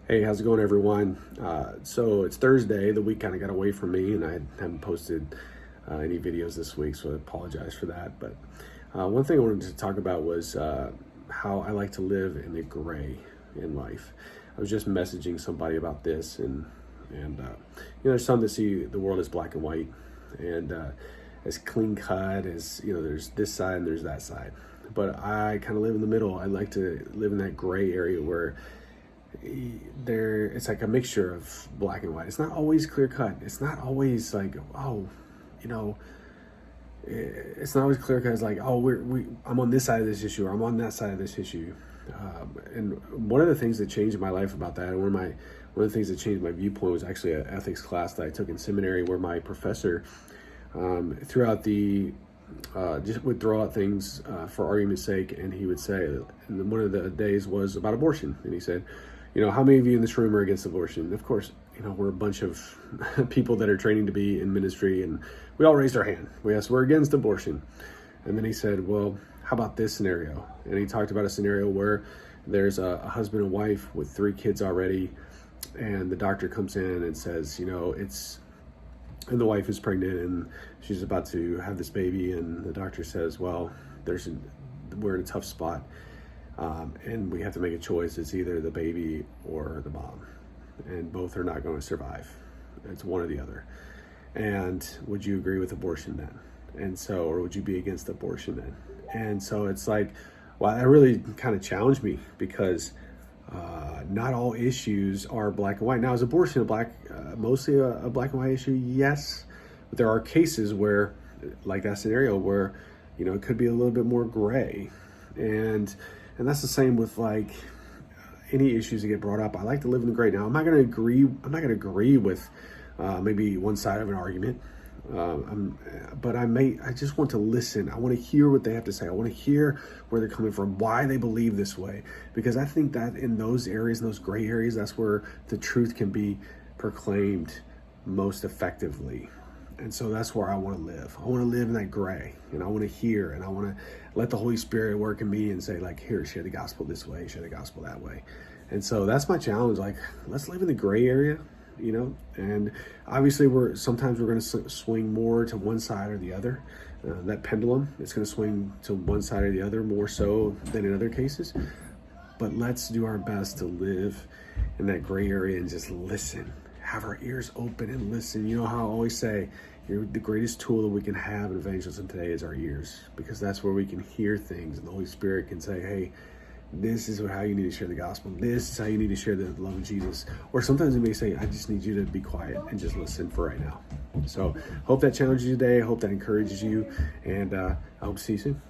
Hey, how's it going, everyone? So it's Thursday. The week kind of got away from me, and I haven't posted any videos this week, so I apologize for that. But one thing I wanted to talk about was how I like to live in the gray in life. I was just messaging somebody about this, and there's some that see the world as black and white, and as clean cut as there's this side and there's that side. But I kind of live in the middle. I like to live in that gray area where it's like a mixture of black and white. It's not always clear cut. It's not always like, you know it's not always clear cut. It's like, I'm on this side of this issue, or I'm on that side of this issue. And one of the things that changed my life about that, and one of the things that changed my viewpoint, was actually an ethics class that I took in seminary, where my professor throughout the just would throw out things for argument's sake, and he would say, and one of the days was about abortion, and he said, how many of you in this room are against abortion? And of course, we're a bunch of people that are training to be in ministry, and we all raised our hand. We're against abortion. And then he said, well, how about this scenario? And he talked about a scenario where there's a husband and wife with 3 kids already, and the doctor comes in and says, and the wife is pregnant and she's about to have this baby, and the doctor says, well, we're in a tough spot. And we have to make a choice. It's either the baby or the mom, and both are not going to survive. It's one or the other. And would you agree with abortion then? And so, or would you be against abortion then? And so it's like, wow, that really kind of challenged me, because not all issues are black and white. Now, is abortion mostly a black and white issue? Yes, but there are cases where, like that scenario, where it could be a little bit more gray, and that's the same with like any issues that get brought up. I like to live in the gray. Now, I'm not going to agree with maybe one side of an argument, but I just want to listen. I want to hear what they have to say. I want to hear where they're coming from, why they believe this way, because I think that in those areas, in those gray areas, that's where the truth can be proclaimed most effectively. And so that's where I want to live. I want to live in that gray, and I want to hear, and I want to let the Holy Spirit work in me and say, like, here, share the gospel this way, share the gospel that way. And so that's my challenge. Like, let's live in the gray area, and obviously sometimes we're going to swing more to one side or the other. That pendulum, it's going to swing to one side or the other more so than in other cases. But let's do our best to live in that gray area and just listen. Have our ears open and listen. You know how I always say, the greatest tool that we can have in evangelism today is our ears, because that's where we can hear things, and the Holy Spirit can say, hey, this is how you need to share the gospel. This is how you need to share the love of Jesus. Or sometimes it may say, I just need you to be quiet and just listen for right now. So hope that challenges you today. I hope that encourages you, and I hope to see you soon.